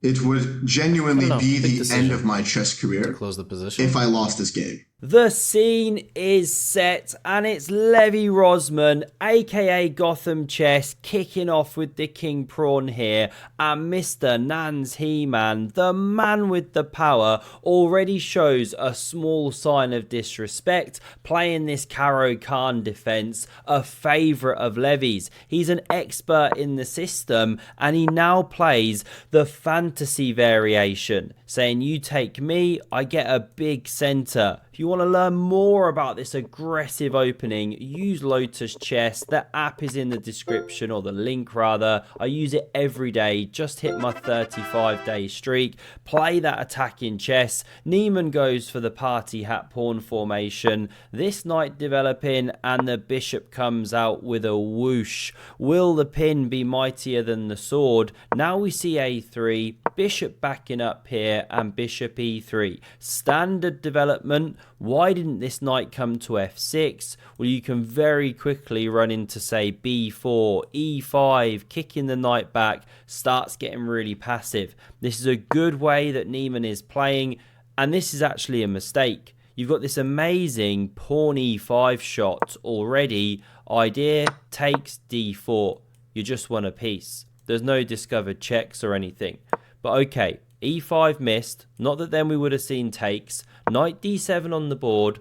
It would genuinely No, be big the end of decision my chess to career close the if position. I lost this game. The scene is set and it's Levy Rozman, aka Gotham Chess, kicking off with the King Prawn here, and Mr. Hans Niemann, the man with the power, already shows a small sign of disrespect, playing this Caro Khan defense, a favourite of Levy's. He's an expert in the system and he now plays the fantasy variation, saying you take me, I get a big centre. If you want to learn more about this aggressive opening, use Lotus Chess. The app is in the description, or the link rather. I use it every day, just hit my 35-day streak. Play that attacking chess. Niemann goes for the party hat pawn formation. This knight developing and the bishop comes out with a whoosh. Will the pin be mightier than the sword? Now we see a3, bishop backing up here and bishop e3. Standard development. Why didn't this knight come to f6? Well, you can very quickly run into, say, b4, e5, kicking the knight back, starts getting really passive. This is a good way that Niemann is playing, and this is actually a mistake. You've got this amazing pawn e5 shot already. Idea takes d4. You just won a piece. There's no discovered checks or anything. But okay, e5 missed. Not that then we would have seen takes. Knight d7 on the board.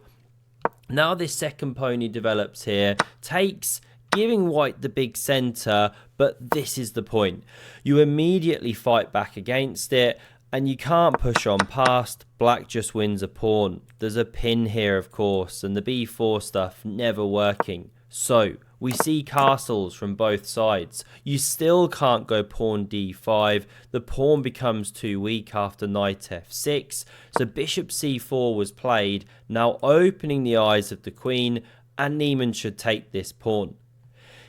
Now this second pony develops here. Takes, giving white the big centre. But this is the point. You immediately fight back against it. And you can't push on past. Black just wins a pawn. There's a pin here, of course. And the b4 stuff never working. So we see castles from both sides. You still can't go pawn d5. The pawn becomes too weak after knight f6. So bishop c4 was played, now opening the eyes of the queen, and Niemann should take this pawn.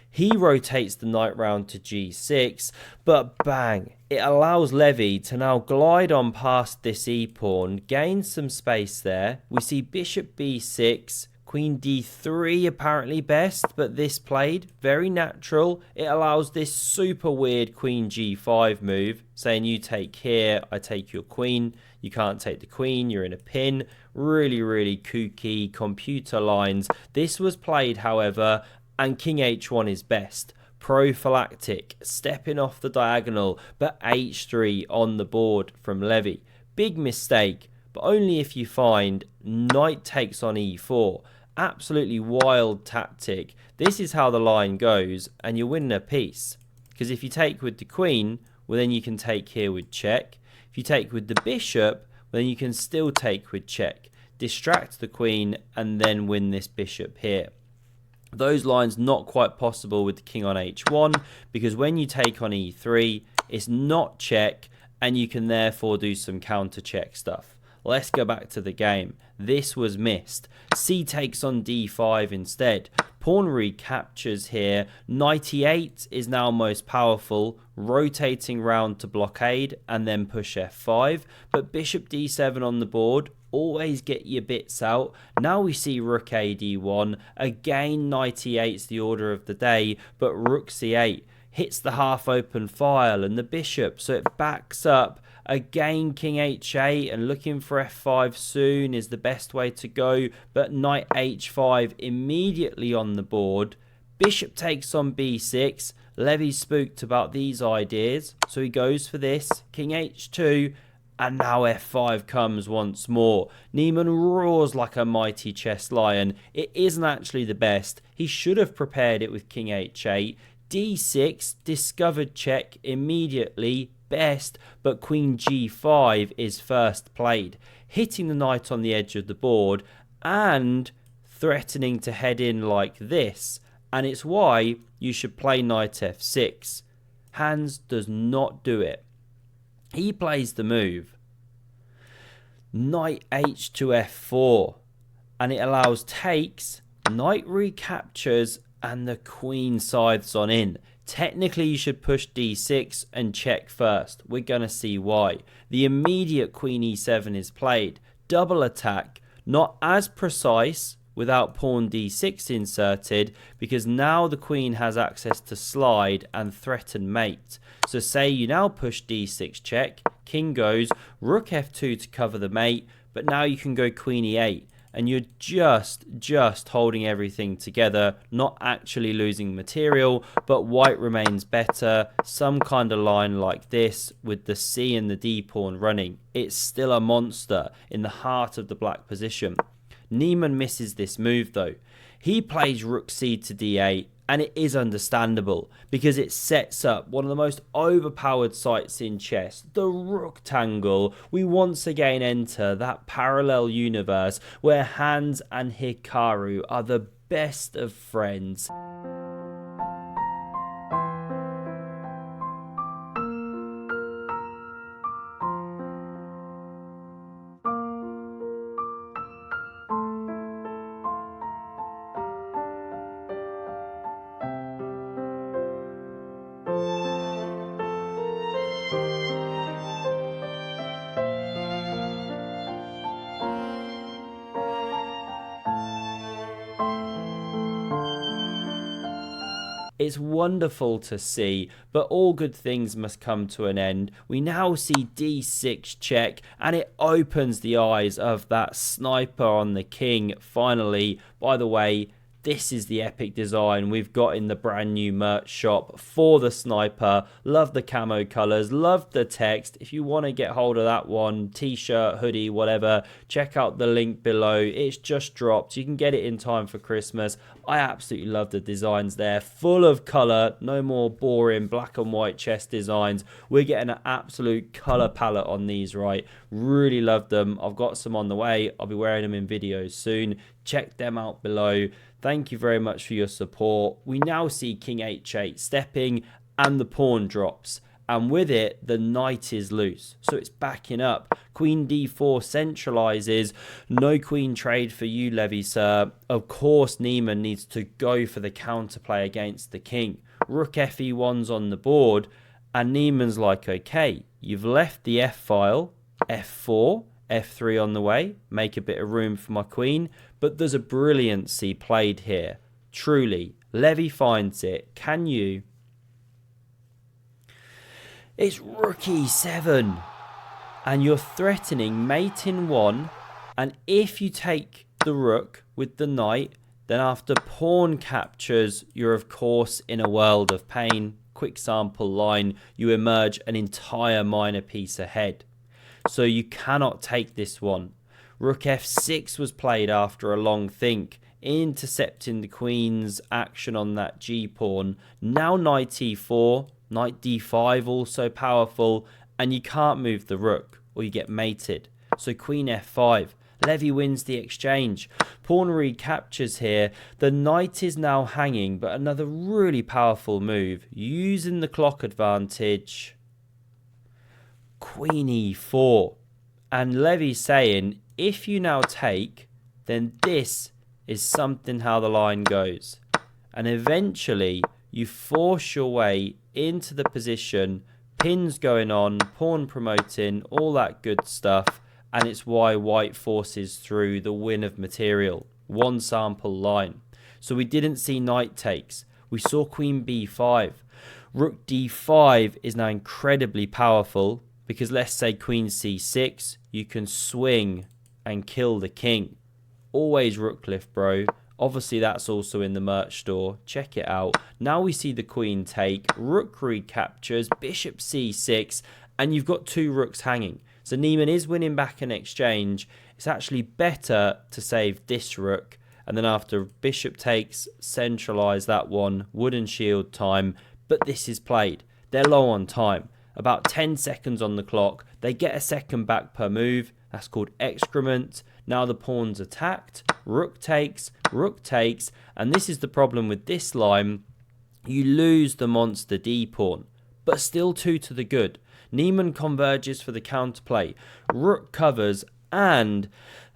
He rotates the knight round to g6, but bang, it allows Levy to now glide on past this e-pawn, gain some space there. We see bishop b6, queen d3 apparently best, but this played very natural. It allows this super weird queen g5 move, saying you take here, I take your queen. You can't take the queen, you're in a pin. Really, really kooky computer lines. This was played, however, and king h1 is best. Prophylactic, stepping off the diagonal, but h3 on the board from Levy. Big mistake, but only if you find knight takes on e4. Absolutely wild tactic. This is how the line goes, and you're winning a piece. Because if you take with the queen, well then you can take here with check. If you take with the bishop, well then you can still take with check. Distract the queen and then win this bishop here. Those lines not quite possible with the king on h1, because when you take on e3, it's not check, and you can therefore do some counter check stuff. Let's go back to the game. This was missed. C takes on d5 instead. Pawn recaptures here. Knight e8 is now most powerful, rotating round to blockade and then push f5. But bishop d7 on the board, always get your bits out. Now we see rook a d1. Again, knight e8 is the order of the day, but rook c8 hits the half open file and the bishop, so it backs up. Again, king h8 and looking for f5 soon is the best way to go, but knight h5 immediately on the board. Bishop takes on b6. Levy spooked about these ideas, so he goes for this. King h2, and now f5 comes once more. Niemann roars like a mighty chess lion. It isn't actually the best. He should have prepared it with king h8. d6, discovered check immediately, best, but queen g5 is first played, hitting the knight on the edge of the board and threatening to head in like this, and it's why you should play knight f6. Hans does not do it. He plays the move knight h to f4, and it allows takes, knight recaptures, and the queen scythes on in. Technically, you should push d6 and check first. We're going to see why. The immediate queen e7 is played. Double attack, not as precise, without pawn d6 inserted, because now the queen has access to slide and threaten mate. So say you now push d6 check, king goes, rook f2 to cover the mate, but now you can go queen e8. And you're just holding everything together, not actually losing material, but white remains better. Some kind of line like this with the C and the D pawn running. It's still a monster in the heart of the black position. Niemann misses this move though. He plays rook c to d8, and it is understandable because it sets up one of the most overpowered sites in chess, the rook tangle. We once again enter that parallel universe where Hans and Hikaru are the best of friends. It's wonderful to see, but all good things must come to an end. We now see d6 check, and it opens the eyes of that sniper on the king finally. By the way, this is the epic design we've got in the brand new merch shop for the sniper. Love the camo colors, love the text. If you want to get hold of that one, t-shirt, hoodie, whatever, check out the link below. It's just dropped. You can get it in time for Christmas. I absolutely love the designs there, full of color. No more boring black and white chess designs. We're getting an absolute color palette on these, right? Really love them. I've got some on the way. I'll be wearing them in videos soon. Check them out below. Thank you very much for your support. We now see king h8 stepping and the pawn drops. And with it, the knight is loose. So it's backing up. Queen d4 centralizes. No queen trade for you, Levy, sir. Of course, Niemann needs to go for the counterplay against the king. Rook fe1's on the board. And Niemann's like, okay, you've left the f file, f4, f3 on the way, make a bit of room for my queen, but there's a brilliancy played here. Truly, Levy finds it. Can you? It's rook e7, and you're threatening mate in 1, and if you take the rook with the knight, then after pawn captures, you're of course in a world of pain. Quick sample line, you emerge an entire minor piece ahead. So you cannot take this one. Rook f6 was played after a long think, intercepting the queen's action on that g-pawn. Now knight e4, knight d5 also powerful, and you can't move the rook or you get mated. So queen f5. Levy wins the exchange. Pawn recaptures here. The knight is now hanging, but another really powerful move. Using the clock advantage. Queen e4. And Levy saying, if you now take, then this is something how the line goes. And eventually, you force your way into the position, pins going on, pawn promoting, all that good stuff. And it's why white forces through the win of material. One sample line. So we didn't see knight takes. We saw queen b5. Rook d5 is now incredibly powerful. Because let's say queen c6, you can swing and kill the king. Always rook lift, bro. Obviously, that's also in the merch store. Check it out. Now we see the queen take. Rook recaptures, bishop c6, and you've got two rooks hanging. So Niemann is winning back an exchange. It's actually better to save this rook. And then after bishop takes, centralize that one. Wooden shield time. But this is played. They're low on time. About 10 seconds on the clock. They get a second back per move. That's called excrement. Now the pawn's attacked. Rook takes, and this is the problem with this line. You lose the monster D pawn, but still 2 to the good. Niemann converges for the counterplay. Rook covers and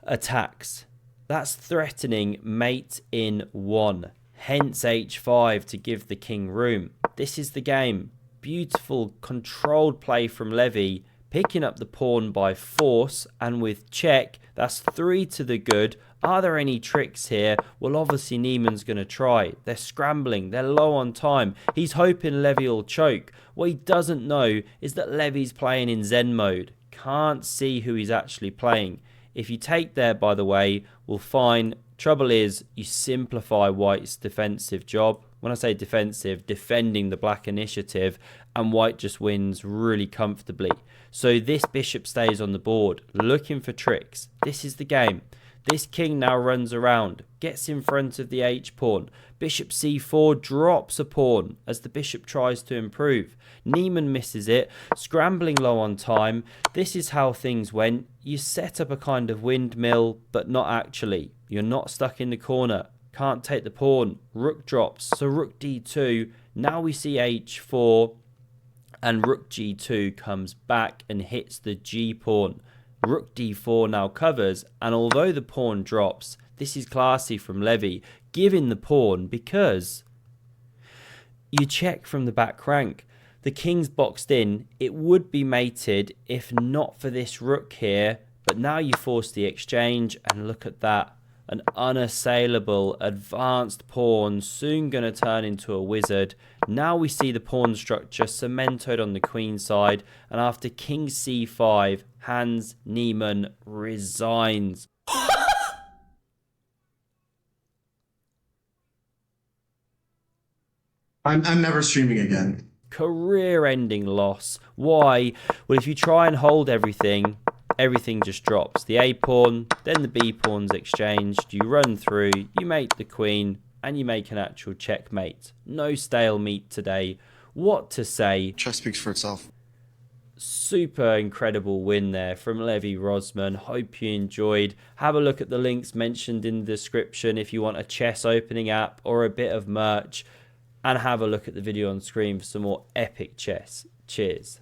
attacks. That's threatening mate in 1. Hence h5 to give the king room. This is the game. Beautiful controlled play from Levy, picking up the pawn by force, and with check, that's 3 to the good. Are there any tricks here? Well, obviously Niemann's going to try. They're scrambling. They're low on time. He's hoping Levy will choke. What he doesn't know is that Levy's playing in Zen mode. Can't see who he's actually playing. If you take there, by the way, we'll find trouble is you simplify White's defensive job. When I say defensive, defending the black initiative, and White just wins really comfortably. So this bishop stays on the board, looking for tricks. This is the game. This king now runs around, gets in front of the h-pawn. Bishop c4 drops a pawn as the bishop tries to improve. Niemann misses it, scrambling low on time. This is how things went. You set up a kind of windmill, but not actually. You're not stuck in the corner. Can't take the pawn. Rook drops, so rook d2. Now we see h4, and rook g2 comes back and hits the g-pawn. Rook d4 now covers, and although the pawn drops, this is classy from Levy, giving the pawn because you check from the back rank. The king's boxed in. It would be mated if not for this rook here, but now you force the exchange, and look at that. An unassailable advanced pawn, soon going to turn into a wizard. Now we see the pawn structure cemented on the queen side, and after king c5, Hans Niemann resigns. I'm never streaming again. Career-ending loss. Why? Well, if you try and hold everything, everything just drops. The A pawn, then the B pawn's exchanged. You run through, you mate the queen, and you make an actual checkmate. No stalemate today. What to say? Chess speaks for itself. Super incredible win there from Levy Rozman. Hope you enjoyed. Have a look at the links mentioned in the description if you want a chess opening app or a bit of merch. And have a look at the video on screen for some more epic chess. Cheers.